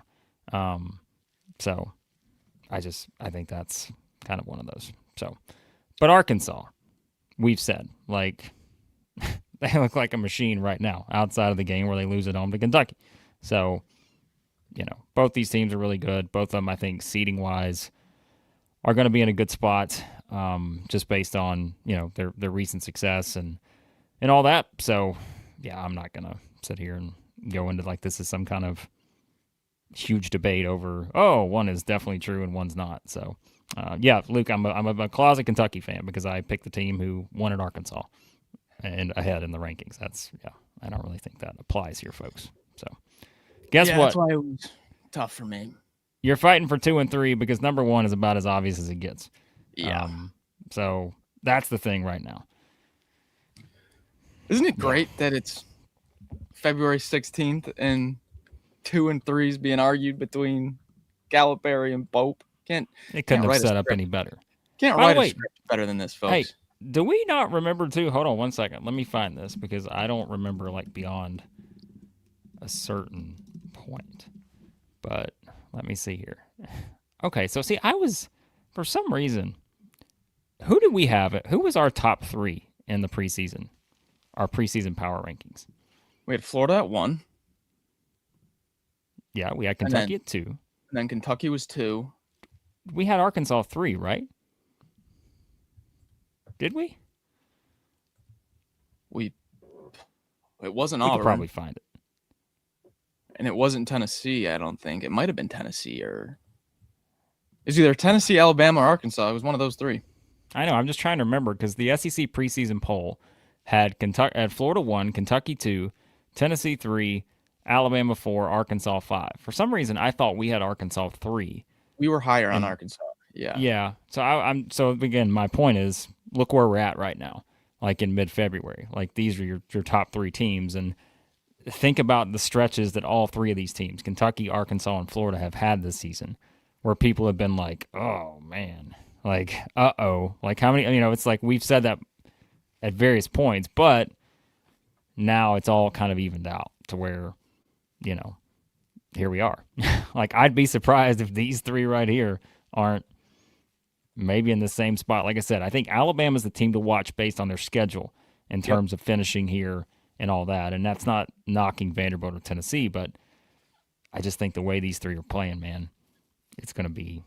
So I think that's kind of one of those. So, but Arkansas, we've said, like, they look like a machine right now outside of the game where they lose at home to Kentucky. So, both these teams are really good. Both of them, I think, seeding-wise, are going to be in a good spot just based on, their recent success and all that. So, yeah, I'm not going to sit here and go into like this is some kind of huge debate over, one is definitely true and one's not. So, yeah, Luke, I'm a closet Kentucky fan because I picked the team who won at Arkansas and ahead in the rankings. I don't really think that applies here, folks. So, guess what? That's why it was tough for me. You're fighting for 2 and 3 because number 1 is about as obvious as it gets. Yeah. So that's the thing right now. Isn't it great that it's February 16th and 2 and 3 is being argued between Calipari and Pope? It couldn't have set up any better. Can't write a script better than this, folks. Hey, do we not remember too? Hold on 1 second. Let me find this because I don't remember like beyond a certain point. But let me see here. Okay, so see, I was, for some reason, who did we have? Who was our top 3 in the preseason, our preseason power rankings? We had Florida at 1. Yeah, we had Kentucky at 2. And then Kentucky was 2. We had Arkansas 3, right? Did we? It wasn't We Auburn. could probably find it. And it wasn't Tennessee, I don't think. It might have been Tennessee, or it's either Tennessee, Alabama, or Arkansas. It was one of those 3. I know. I'm just trying to remember because the SEC preseason poll had Florida 1, Kentucky 2, Tennessee 3, Alabama 4, Arkansas 5. For some reason, I thought we had Arkansas 3. We were higher on Arkansas. Yeah. Yeah. So again, my point is, look where we're at right now, like in mid-February. Like these are your top 3 teams, and think about the stretches that all 3 of these teams, Kentucky, Arkansas, and Florida, have had this season, where people have been like, oh man, like, uh-oh. Like how many, it's like we've said that at various points, but now it's all kind of evened out to where, here we are. Like I'd be surprised if these 3 right here aren't maybe in the same spot. Like I said, I think Alabama's the team to watch based on their schedule in terms of finishing here and all that. And that's not knocking Vanderbilt or Tennessee, but I just think the way these 3 are playing, man, it's gonna be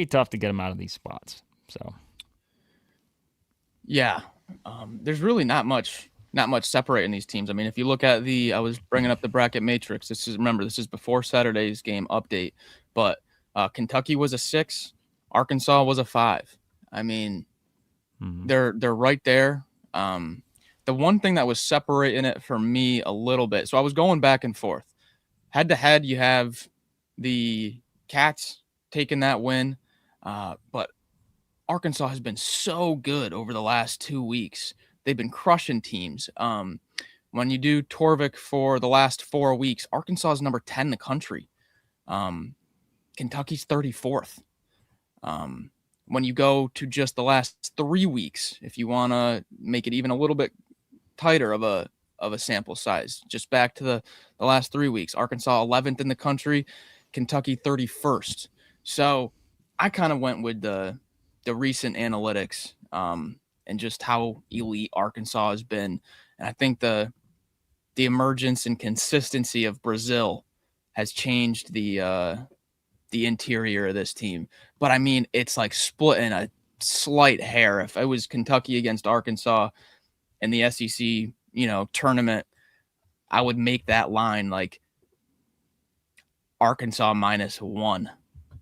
tough to get them out of these spots. So yeah, there's really not much separating these teams. I mean, if you look at I was bringing up the bracket matrix. This is before Saturday's game update, but Kentucky was a 6, Arkansas was a 5. I mean, they're right there. The one thing that was separating it for me a little bit, so I was going back and forth. Head to head, you have the Cats taking that win, but Arkansas has been so good over the last 2 weeks. They've been crushing teams. When you do Torvik for the last 4 weeks, Arkansas is number 10 in the country. Kentucky's 34th. When you go to just the last 3 weeks, if you want to make it even a little bit tighter of a sample size, just back to the last 3 weeks, Arkansas 11th in the country, Kentucky 31st. So I kind of went with the recent analytics and just how elite Arkansas has been. And I think the emergence and consistency of Brazil has changed the interior of this team. But I mean, it's like splitting a slight hair. If it was Kentucky against Arkansas in the SEC, tournament, I would make that line like Arkansas -1.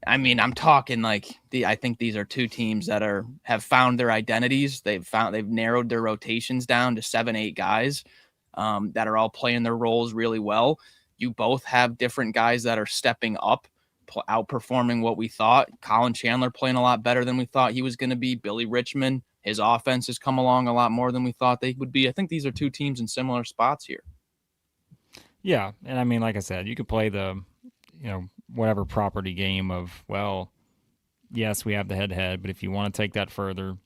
I mean, I'm talking like I think these are 2 teams that have found their identities. They've narrowed their rotations down to 7, 8 guys that are all playing their roles really well. You both have different guys that are stepping up, outperforming what we thought. Colin Chandler playing a lot better than we thought he was going to be. Billy Richmond, his offense has come along a lot more than we thought they would be. I think these are 2 teams in similar spots here. Yeah, and I mean, like I said, you could play the, whatever property game of, well, yes, we have the head-to-head, but if you want to take that further,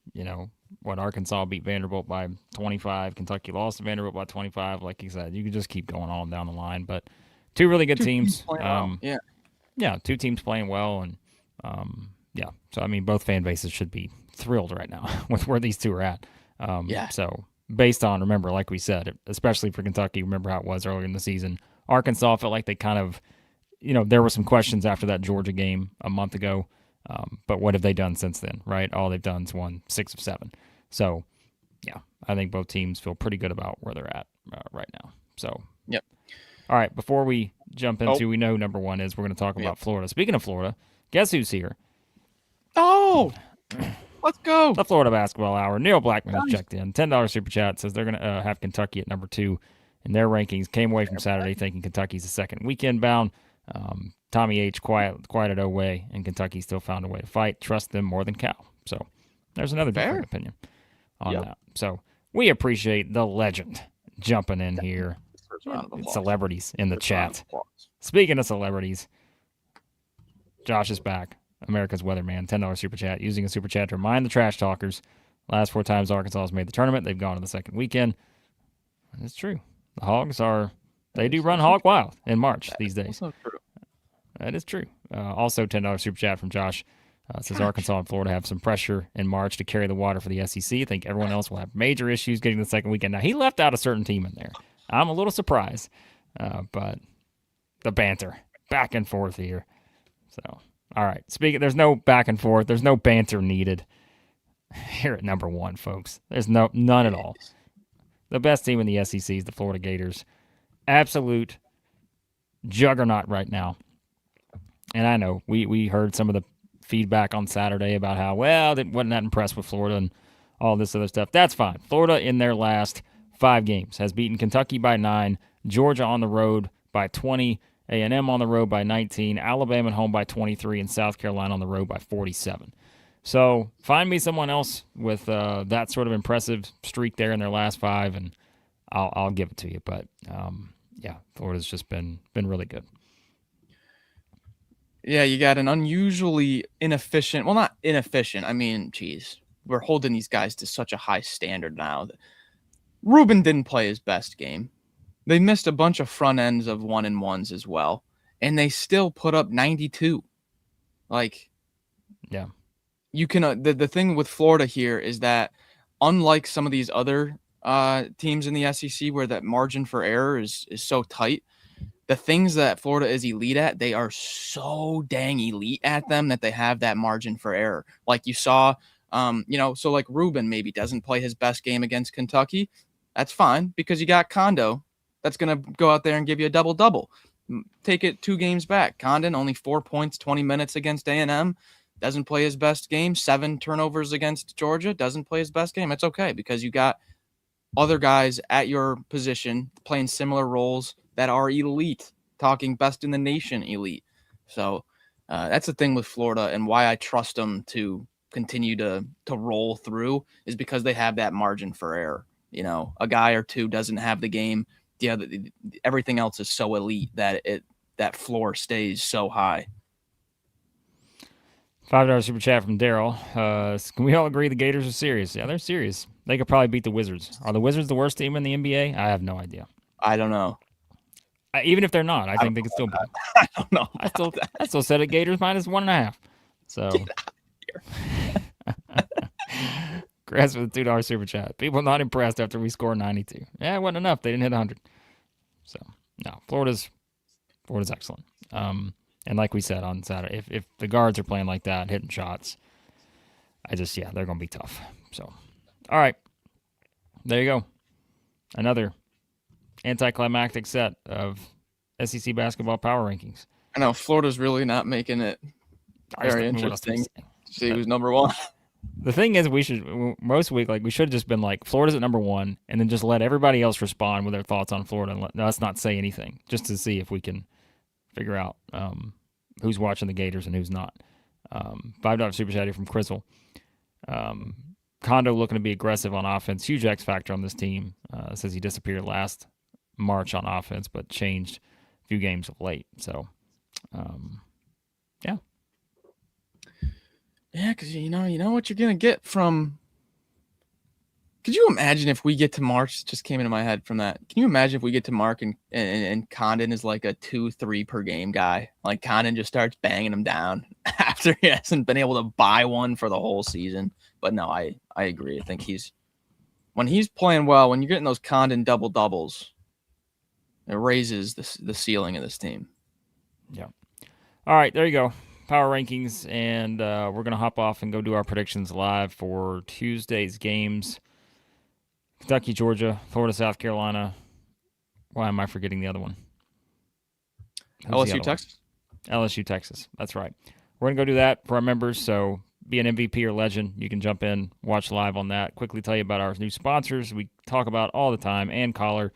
Arkansas beat Vanderbilt by 25, Kentucky lost to Vanderbilt by 25. Like you said, you could just keep going on down the line. But 2 really good teams. Yeah, 2 teams playing well, and yeah. So I mean, both fan bases should be thrilled right now with where these 2 are at. So based on, remember, like we said, especially for Kentucky, remember how it was earlier in the season. Arkansas felt like they kind of, there were some questions after that Georgia game a month ago. But what have they done since then, right? All they've done is won 6 of 7. So, yeah, I think both teams feel pretty good about where they're at right now. So, yep. All right, before we jump into, we know who number 1 is, we're going to talk about Florida. Speaking of Florida, guess who's here? Oh, let's go. The Florida Basketball Hour. Neil Blackman has checked in. $10 super chat says they're going to have Kentucky at number 2 in their rankings. Came away from Saturday thinking Kentucky's the second weekend bound. Tommy H. quieted away, and Kentucky still found a way to fight. Trust them more than Cal. So there's another different opinion on that. So we appreciate the legend jumping in here. Celebrities in the chat. Speaking of celebrities, Josh is back. America's Weatherman, $10 super chat. Using a super chat to remind the trash talkers. Last 4 times Arkansas has made the tournament, they've gone to the second weekend. It's true. The Hogs they do run hog wild in March these days. Also true. That is true. Also, $10 super chat from Josh. Says Arkansas and Florida have some pressure in March to carry the water for the SEC. I think everyone else will have major issues getting the second weekend. Now, he left out a certain team in there. I'm a little surprised, but the banter, back and forth here. So, all right. There's no back and forth. There's no banter needed here at number one, folks. There's none at all. The best team in the SEC is the Florida Gators. Absolute juggernaut right now. And I know we heard some of the feedback on Saturday about how, they wasn't that impressed with Florida and all this other stuff. That's fine. Florida in their last 5 games has beaten Kentucky by 9, Georgia on the road by 20, A&M on the road by 19, Alabama at home by 23, and South Carolina on the road by 47. So find me someone else with that sort of impressive streak there in their last 5, and I'll give it to you. But Florida's just been really good. Yeah, you got an unusually inefficient. Well, not inefficient. I mean, geez, we're holding these guys to such a high standard now. Ruben didn't play his best game. They missed a bunch of front ends of 1-and-1s as well, and they still put up 92. Yeah. You can the thing with Florida here is that unlike some of these other teams in the SEC where that margin for error is so tight, the things that Florida is elite at, they are so dang elite at them that they have that margin for error. Like you saw, so like Ruben maybe doesn't play his best game against Kentucky. That's fine because you got Kondo that's going to go out there and give you a double-double. Take it 2 games back. Condon, only 4 points, 20 minutes against A&M. Doesn't play his best game. 7 turnovers against Georgia. Doesn't play his best game. It's okay because you got other guys at your position playing similar roles that are elite, talking best in the nation elite. So that's the thing with Florida and why I trust them to continue to roll through is because they have that margin for error. A guy or two doesn't have the game. Everything else is so elite that that floor stays so high. $5 super chat from Daryl. Can we all agree the Gators are serious? Yeah, they're serious. They could probably beat the Wizards. Are the Wizards the worst team in the NBA? I have no idea. I don't know. Even if they're not, I think they could still beat. I don't know. I still said it Gators minus 1.5. So. Grass with a $2 super chat. People not impressed after we scored 92. Yeah, it wasn't enough. They didn't hit 100. So, no, Florida's excellent. And like we said on Saturday, if the guards are playing like that, hitting shots, they're going to be tough. So, all right. There you go. Another anticlimactic set of SEC basketball power rankings. I know Florida's really not making it very interesting. See who's number one. The thing is, we should have just been like Florida's at number 1, and then just let everybody else respond with their thoughts on Florida, and let us not say anything, just to see if we can figure out who's watching the Gators and who's not. $5 super chat here from Crizzle. Kondo looking to be aggressive on offense. Huge X factor on this team. Says he disappeared last March on offense, but changed a few games of late. So, yeah. Yeah, because you know what you're gonna get from. Could you imagine if we get to March? It just came into my head from that. Can you imagine if we get to Mark and Condon is like a 2-3 per game guy? Like Condon just starts banging him down after he hasn't been able to buy one for the whole season. But no, I agree. I think when he's playing well, when you're getting those Condon double doubles, it raises the ceiling of this team. Yeah. All right, there you go. Power rankings, and we're going to hop off and go do our predictions live for Tuesday's games. Kentucky, Georgia, Florida, South Carolina. Why am I forgetting the other one? LSU, Texas? LSU, Texas. That's right. We're going to go do that for our members, so be an MVP or legend. You can jump in, watch live on that. Quickly tell you about our new sponsors we talk about all the time, and Collar.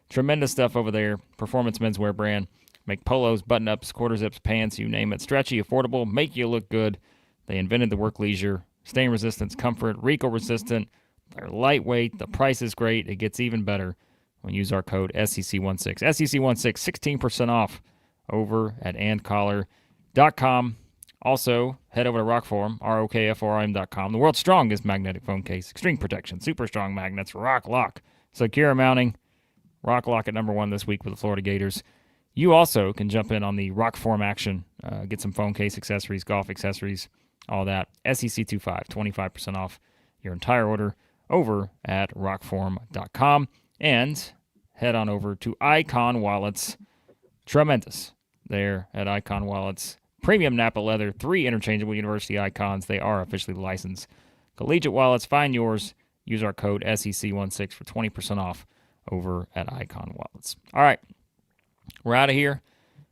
Tremendous stuff over there. Performance menswear brand. Make polos, button-ups, quarter zips, pants, you name it. Stretchy, affordable, make you look good. They invented the Workleisure. Stain resistance, comfort, Wrinkle-resistant. They're lightweight. The price is great. It gets even better when you use our code SEC16. SEC16, 16% off over at andcollar.com. Also, head over to ROKFORM, ROKFORM.com. The world's strongest magnetic phone case. Extreme protection, super strong magnets, Rock Lock. Secure mounting. Rock Lock at number 1 this week with the Florida Gators. You also can jump in on the ROKFORM action, get some phone case accessories, golf accessories, all that. SEC25, 25% off your entire order over at ROKFORM.com. And head on over to Icon Wallets. Tremendous there at Icon Wallets. Premium Napa leather, 3 interchangeable university icons. They are officially licensed collegiate wallets. Find yours. Use our code SEC16 for 20% off over at Icon Wallets. All right, we're out of here.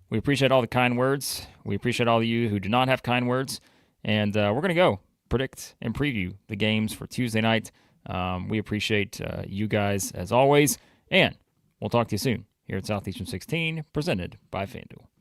We appreciate all the kind words. We appreciate all of you who do not have kind words. And we're going to go predict and preview the games for Tuesday night. We appreciate you guys as always. And we'll talk to you soon here at Southeastern 16, presented by FanDuel.